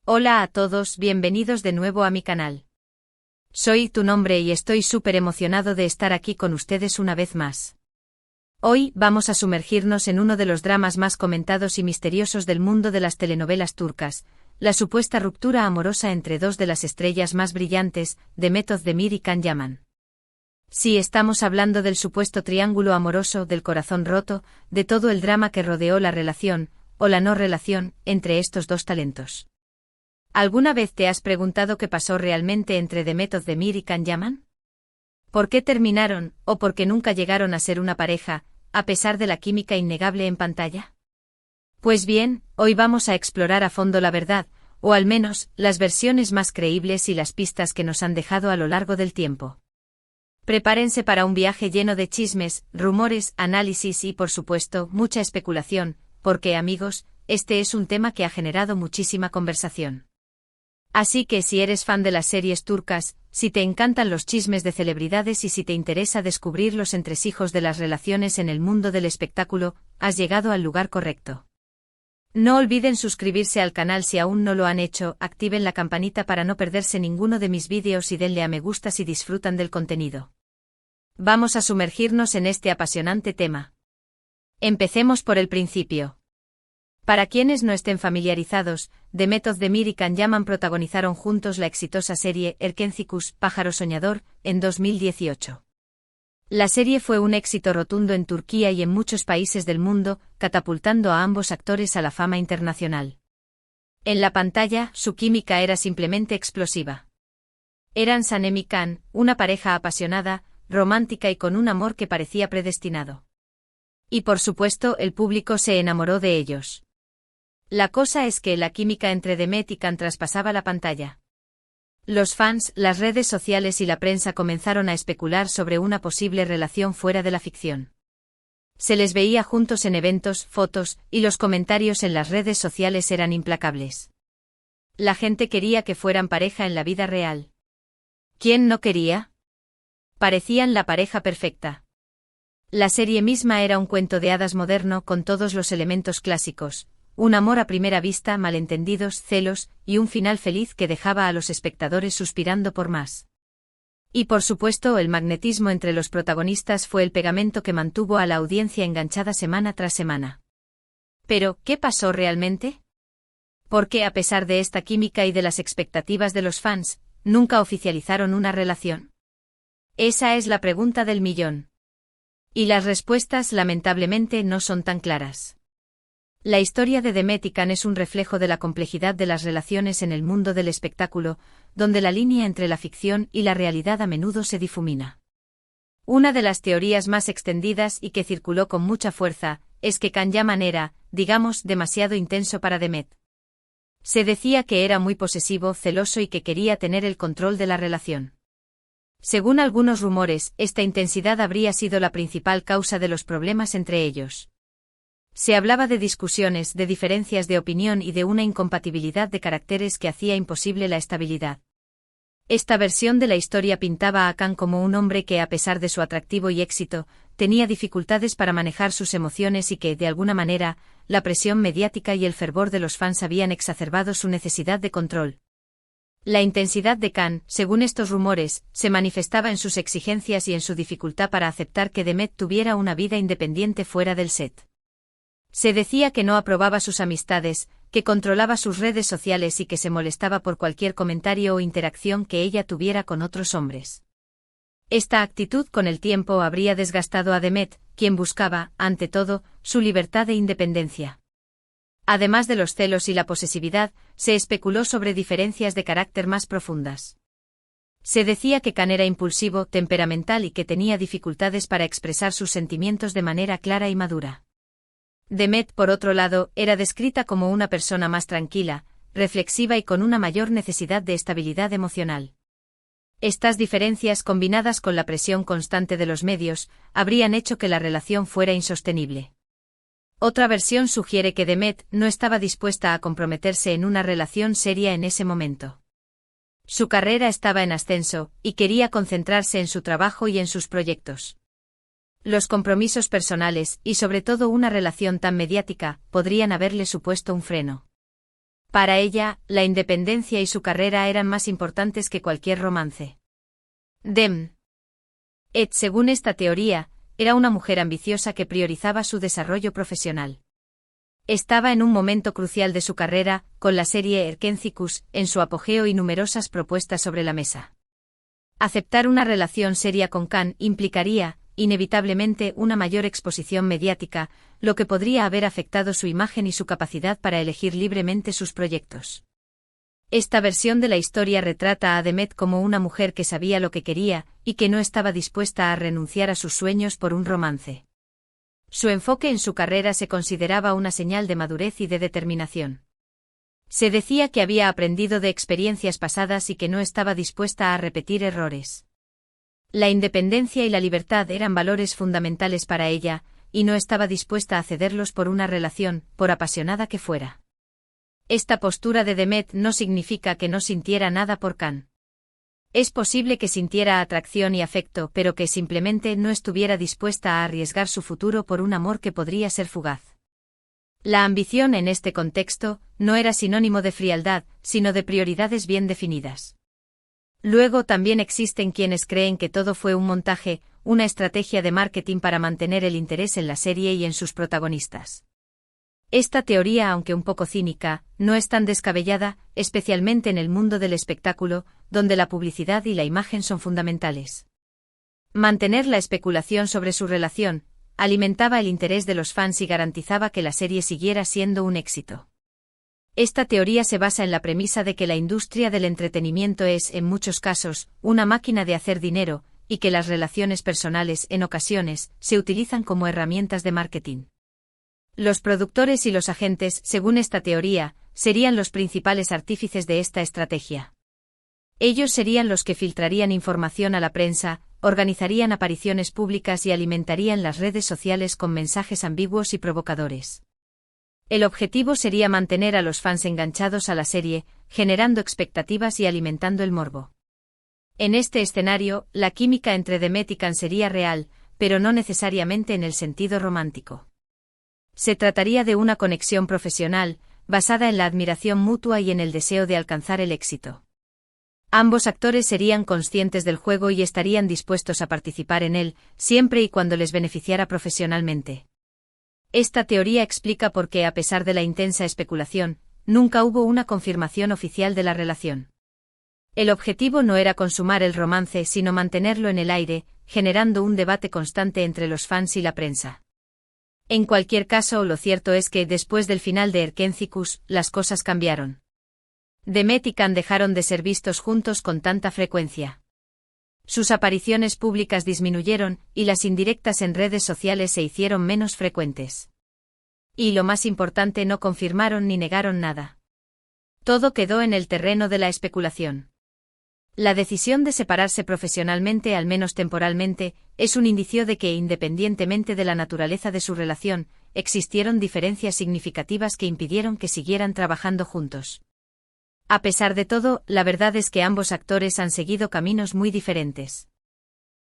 Hola a todos, bienvenidos de nuevo a mi canal. Soy tu nombre y estoy súper emocionado de estar aquí con ustedes una vez más. Hoy vamos a sumergirnos en uno de los dramas más comentados y misteriosos del mundo de las telenovelas turcas, la supuesta ruptura amorosa entre dos de las estrellas más brillantes, Demet Özdemir y Can Yaman. Sí, estamos hablando del supuesto triángulo amoroso, del corazón roto, de todo el drama que rodeó la relación, o la no relación, entre estos dos talentos. ¿Alguna vez te has preguntado qué pasó realmente entre Demet Özdemir y Can Yaman? ¿Por qué terminaron, o por qué nunca llegaron a ser una pareja, a pesar de la química innegable en pantalla? Pues bien, hoy vamos a explorar a fondo la verdad, o al menos, las versiones más creíbles y las pistas que nos han dejado a lo largo del tiempo. Prepárense para un viaje lleno de chismes, rumores, análisis y, por supuesto, mucha especulación, porque, amigos, este es un tema que ha generado muchísima conversación. Así que si eres fan de las series turcas, si te encantan los chismes de celebridades y si te interesa descubrir los entresijos de las relaciones en el mundo del espectáculo, has llegado al lugar correcto. No olviden suscribirse al canal si aún no lo han hecho, activen la campanita para no perderse ninguno de mis vídeos y denle a me gusta si disfrutan del contenido. Vamos a sumergirnos en este apasionante tema. Empecemos por el principio. Para quienes no estén familiarizados, Demet Özdemir y Can Yaman protagonizaron juntos la exitosa serie Erkencikus, Pájaro Soñador, en 2018. La serie fue un éxito rotundo en Turquía y en muchos países del mundo, catapultando a ambos actores a la fama internacional. En la pantalla, su química era simplemente explosiva. Eran Sanem y Can, una pareja apasionada, romántica y con un amor que parecía predestinado. Y por supuesto, el público se enamoró de ellos. La cosa es que la química entre Demet y Can traspasaba la pantalla. Los fans, las redes sociales y la prensa comenzaron a especular sobre una posible relación fuera de la ficción. Se les veía juntos en eventos, fotos, y los comentarios en las redes sociales eran implacables. La gente quería que fueran pareja en la vida real. ¿Quién no quería? Parecían la pareja perfecta. La serie misma era un cuento de hadas moderno con todos los elementos clásicos. Un amor a primera vista, malentendidos, celos, y un final feliz que dejaba a los espectadores suspirando por más. Y por supuesto, el magnetismo entre los protagonistas fue el pegamento que mantuvo a la audiencia enganchada semana tras semana. Pero, ¿qué pasó realmente? ¿Por qué, a pesar de esta química y de las expectativas de los fans, nunca oficializaron una relación? Esa es la pregunta del millón. Y las respuestas, lamentablemente, no son tan claras. La historia de Demet y Can es un reflejo de la complejidad de las relaciones en el mundo del espectáculo, donde la línea entre la ficción y la realidad a menudo se difumina. Una de las teorías más extendidas y que circuló con mucha fuerza, es que Can Yaman era, digamos, demasiado intenso para Demet. Se decía que era muy posesivo, celoso y que quería tener el control de la relación. Según algunos rumores, esta intensidad habría sido la principal causa de los problemas entre ellos. Se hablaba de discusiones, de diferencias de opinión y de una incompatibilidad de caracteres que hacía imposible la estabilidad. Esta versión de la historia pintaba a Can como un hombre que, a pesar de su atractivo y éxito, tenía dificultades para manejar sus emociones y que, de alguna manera, la presión mediática y el fervor de los fans habían exacerbado su necesidad de control. La intensidad de Can, según estos rumores, se manifestaba en sus exigencias y en su dificultad para aceptar que Demet tuviera una vida independiente fuera del set. Se decía que no aprobaba sus amistades, que controlaba sus redes sociales y que se molestaba por cualquier comentario o interacción que ella tuviera con otros hombres. Esta actitud con el tiempo habría desgastado a Demet, quien buscaba, ante todo, su libertad e independencia. Además de los celos y la posesividad, se especuló sobre diferencias de carácter más profundas. Se decía que Can era impulsivo, temperamental y que tenía dificultades para expresar sus sentimientos de manera clara y madura. Demet, por otro lado, era descrita como una persona más tranquila, reflexiva y con una mayor necesidad de estabilidad emocional. Estas diferencias, combinadas con la presión constante de los medios, habrían hecho que la relación fuera insostenible. Otra versión sugiere que Demet no estaba dispuesta a comprometerse en una relación seria en ese momento. Su carrera estaba en ascenso, y quería concentrarse en su trabajo y en sus proyectos. Los compromisos personales, y sobre todo una relación tan mediática, podrían haberle supuesto un freno. Para ella, la independencia y su carrera eran más importantes que cualquier romance. Demet, según esta teoría, era una mujer ambiciosa que priorizaba su desarrollo profesional. Estaba en un momento crucial de su carrera, con la serie Erkenciskus en su apogeo y numerosas propuestas sobre la mesa. Aceptar una relación seria con Can implicaría, inevitablemente, una mayor exposición mediática, lo que podría haber afectado su imagen y su capacidad para elegir libremente sus proyectos. Esta versión de la historia retrata a Demet como una mujer que sabía lo que quería, y que no estaba dispuesta a renunciar a sus sueños por un romance. Su enfoque en su carrera se consideraba una señal de madurez y de determinación. Se decía que había aprendido de experiencias pasadas y que no estaba dispuesta a repetir errores. La independencia y la libertad eran valores fundamentales para ella, y no estaba dispuesta a cederlos por una relación, por apasionada que fuera. Esta postura de Demet no significa que no sintiera nada por Can. Es posible que sintiera atracción y afecto, pero que simplemente no estuviera dispuesta a arriesgar su futuro por un amor que podría ser fugaz. La ambición en este contexto no era sinónimo de frialdad, sino de prioridades bien definidas. Luego también existen quienes creen que todo fue un montaje, una estrategia de marketing para mantener el interés en la serie y en sus protagonistas. Esta teoría, aunque un poco cínica, no es tan descabellada, especialmente en el mundo del espectáculo, donde la publicidad y la imagen son fundamentales. Mantener la especulación sobre su relación alimentaba el interés de los fans y garantizaba que la serie siguiera siendo un éxito. Esta teoría se basa en la premisa de que la industria del entretenimiento es, en muchos casos, una máquina de hacer dinero, y que las relaciones personales, en ocasiones, se utilizan como herramientas de marketing. Los productores y los agentes, según esta teoría, serían los principales artífices de esta estrategia. Ellos serían los que filtrarían información a la prensa, organizarían apariciones públicas y alimentarían las redes sociales con mensajes ambiguos y provocadores. El objetivo sería mantener a los fans enganchados a la serie, generando expectativas y alimentando el morbo. En este escenario, la química entre Demet y Can sería real, pero no necesariamente en el sentido romántico. Se trataría de una conexión profesional, basada en la admiración mutua y en el deseo de alcanzar el éxito. Ambos actores serían conscientes del juego y estarían dispuestos a participar en él, siempre y cuando les beneficiara profesionalmente. Esta teoría explica por qué, a pesar de la intensa especulación, nunca hubo una confirmación oficial de la relación. El objetivo no era consumar el romance, sino mantenerlo en el aire, generando un debate constante entre los fans y la prensa. En cualquier caso, lo cierto es que, después del final de Erkenciskus, las cosas cambiaron. Demet y Can dejaron de ser vistos juntos con tanta frecuencia. Sus apariciones públicas disminuyeron, y las indirectas en redes sociales se hicieron menos frecuentes. Y lo más importante, no confirmaron ni negaron nada. Todo quedó en el terreno de la especulación. La decisión de separarse profesionalmente, al menos temporalmente, es un indicio de que, independientemente de la naturaleza de su relación, existieron diferencias significativas que impidieron que siguieran trabajando juntos. A pesar de todo, la verdad es que ambos actores han seguido caminos muy diferentes.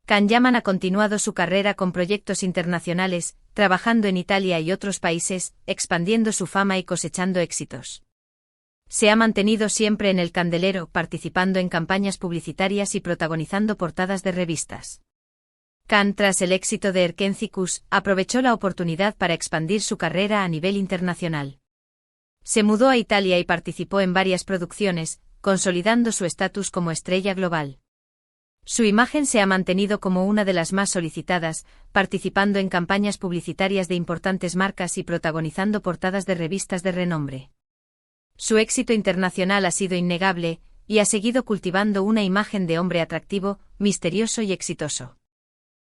Can Yaman ha continuado su carrera con proyectos internacionales, trabajando en Italia y otros países, expandiendo su fama y cosechando éxitos. Se ha mantenido siempre en el candelero, participando en campañas publicitarias y protagonizando portadas de revistas. Can, tras el éxito de Erkenciskus, aprovechó la oportunidad para expandir su carrera a nivel internacional. Se mudó a Italia y participó en varias producciones, consolidando su estatus como estrella global. Su imagen se ha mantenido como una de las más solicitadas, participando en campañas publicitarias de importantes marcas y protagonizando portadas de revistas de renombre. Su éxito internacional ha sido innegable, y ha seguido cultivando una imagen de hombre atractivo, misterioso y exitoso.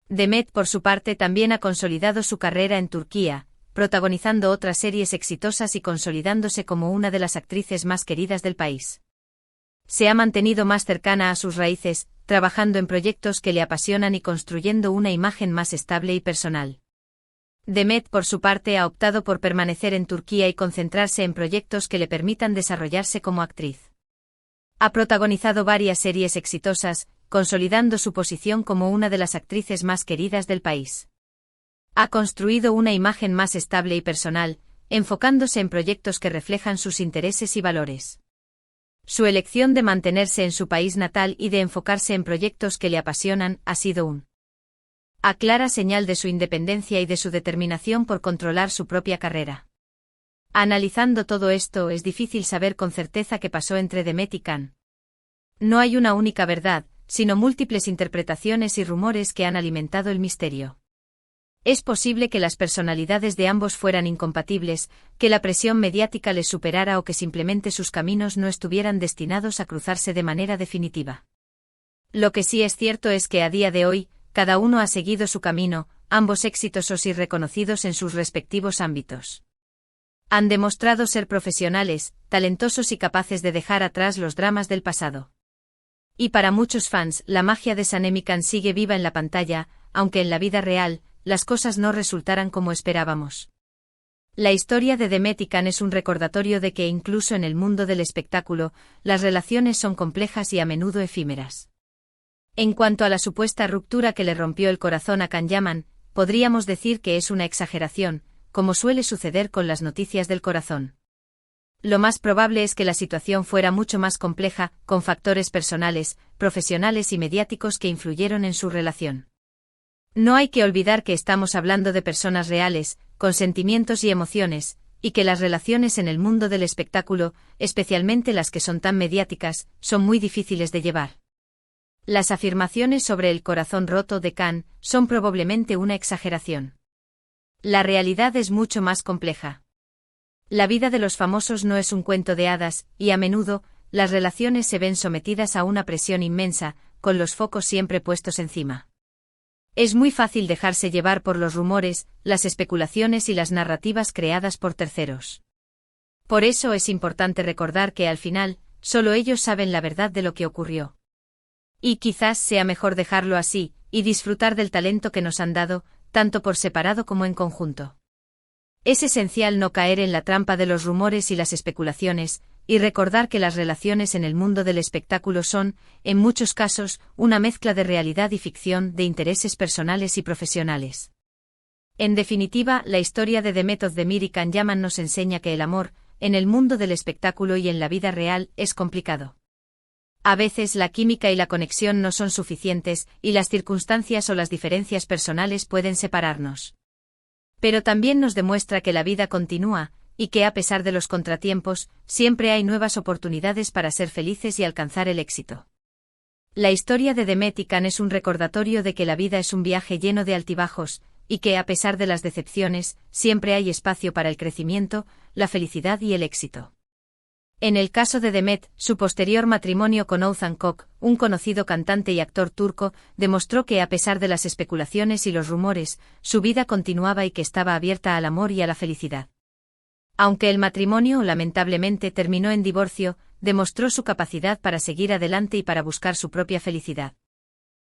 Demet, por su parte, también ha consolidado su carrera en Turquía, protagonizando otras series exitosas y consolidándose como una de las actrices más queridas del país. Se ha mantenido más cercana a sus raíces, trabajando en proyectos que le apasionan y construyendo una imagen más estable y personal. Demet, por su parte, ha optado por permanecer en Turquía y concentrarse en proyectos que le permitan desarrollarse como actriz. Ha protagonizado varias series exitosas, consolidando su posición como una de las actrices más queridas del país. Ha construido una imagen más estable y personal, enfocándose en proyectos que reflejan sus intereses y valores. Su elección de mantenerse en su país natal y de enfocarse en proyectos que le apasionan ha sido una clara señal de su independencia y de su determinación por controlar su propia carrera. Analizando todo esto, es difícil saber con certeza qué pasó entre Demet y Can. No hay una única verdad, sino múltiples interpretaciones y rumores que han alimentado el misterio. Es posible que las personalidades de ambos fueran incompatibles, que la presión mediática les superara o que simplemente sus caminos no estuvieran destinados a cruzarse de manera definitiva. Lo que sí es cierto es que a día de hoy, cada uno ha seguido su camino, ambos exitosos y reconocidos en sus respectivos ámbitos. Han demostrado ser profesionales, talentosos y capaces de dejar atrás los dramas del pasado. Y para muchos fans, la magia de Sanemi Can sigue viva en la pantalla, aunque en la vida real, las cosas no resultaran como esperábamos. La historia de Demet y Can es un recordatorio de que incluso en el mundo del espectáculo, las relaciones son complejas y a menudo efímeras. En cuanto a la supuesta ruptura que le rompió el corazón a Can Yaman, podríamos decir que es una exageración, como suele suceder con las noticias del corazón. Lo más probable es que la situación fuera mucho más compleja, con factores personales, profesionales y mediáticos que influyeron en su relación. No hay que olvidar que estamos hablando de personas reales, con sentimientos y emociones, y que las relaciones en el mundo del espectáculo, especialmente las que son tan mediáticas, son muy difíciles de llevar. Las afirmaciones sobre el corazón roto de Can son probablemente una exageración. La realidad es mucho más compleja. La vida de los famosos no es un cuento de hadas, y a menudo, las relaciones se ven sometidas a una presión inmensa, con los focos siempre puestos encima. Es muy fácil dejarse llevar por los rumores, las especulaciones y las narrativas creadas por terceros. Por eso es importante recordar que al final, solo ellos saben la verdad de lo que ocurrió. Y quizás sea mejor dejarlo así, y disfrutar del talento que nos han dado, tanto por separado como en conjunto. Es esencial no caer en la trampa de los rumores y las especulaciones, y recordar que las relaciones en el mundo del espectáculo son, en muchos casos, una mezcla de realidad y ficción, de intereses personales y profesionales. En definitiva, la historia de Demet Özdemir y Can Yaman nos enseña que el amor, en el mundo del espectáculo y en la vida real, es complicado. A veces la química y la conexión no son suficientes, y las circunstancias o las diferencias personales pueden separarnos. Pero también nos demuestra que la vida continúa, y que a pesar de los contratiempos, siempre hay nuevas oportunidades para ser felices y alcanzar el éxito. La historia de Demet y Can es un recordatorio de que la vida es un viaje lleno de altibajos, y que a pesar de las decepciones, siempre hay espacio para el crecimiento, la felicidad y el éxito. En el caso de Demet, su posterior matrimonio con Oğuzhan Koç, un conocido cantante y actor turco, demostró que a pesar de las especulaciones y los rumores, su vida continuaba y que estaba abierta al amor y a la felicidad. Aunque el matrimonio lamentablemente terminó en divorcio, demostró su capacidad para seguir adelante y para buscar su propia felicidad.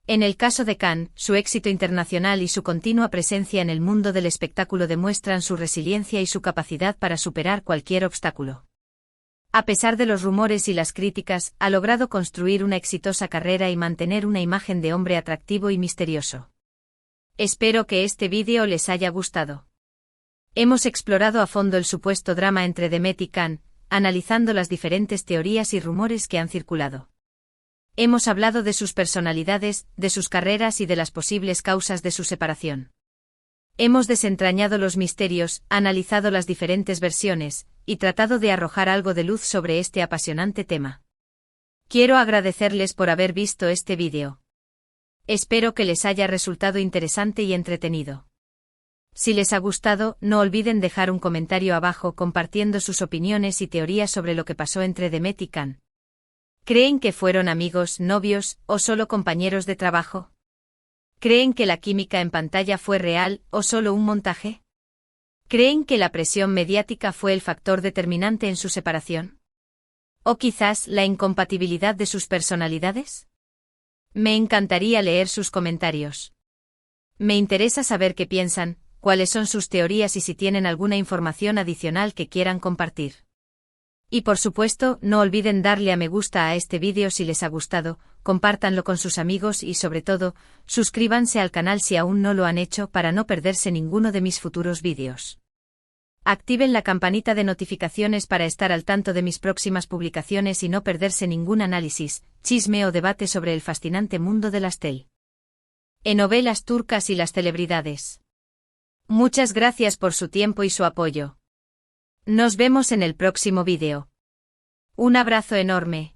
En el caso de Can, su éxito internacional y su continua presencia en el mundo del espectáculo demuestran su resiliencia y su capacidad para superar cualquier obstáculo. A pesar de los rumores y las críticas, ha logrado construir una exitosa carrera y mantener una imagen de hombre atractivo y misterioso. Espero que este vídeo les haya gustado. Hemos explorado a fondo el supuesto drama entre Demet y Can, analizando las diferentes teorías y rumores que han circulado. Hemos hablado de sus personalidades, de sus carreras y de las posibles causas de su separación. Hemos desentrañado los misterios, analizado las diferentes versiones, y tratado de arrojar algo de luz sobre este apasionante tema. Quiero agradecerles por haber visto este vídeo. Espero que les haya resultado interesante y entretenido. Si les ha gustado, no olviden dejar un comentario abajo compartiendo sus opiniones y teorías sobre lo que pasó entre Demet y Can. ¿Creen que fueron amigos, novios, o solo compañeros de trabajo? ¿Creen que la química en pantalla fue real, o solo un montaje? ¿Creen que la presión mediática fue el factor determinante en su separación? ¿O quizás la incompatibilidad de sus personalidades? Me encantaría leer sus comentarios. Me interesa saber qué piensan, cuáles son sus teorías y si tienen alguna información adicional que quieran compartir. Y por supuesto, no olviden darle a me gusta a este vídeo si les ha gustado, compártanlo con sus amigos y sobre todo, suscríbanse al canal si aún no lo han hecho para no perderse ninguno de mis futuros vídeos. Activen la campanita de notificaciones para estar al tanto de mis próximas publicaciones y no perderse ningún análisis, chisme o debate sobre el fascinante mundo de las telenovelas turcas y las celebridades. Muchas gracias por su tiempo y su apoyo. Nos vemos en el próximo vídeo. Un abrazo enorme.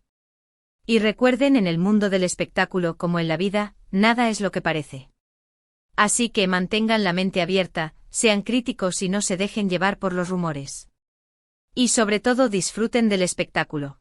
Y recuerden, en el mundo del espectáculo como en la vida, nada es lo que parece. Así que mantengan la mente abierta, sean críticos y no se dejen llevar por los rumores. Y sobre todo disfruten del espectáculo.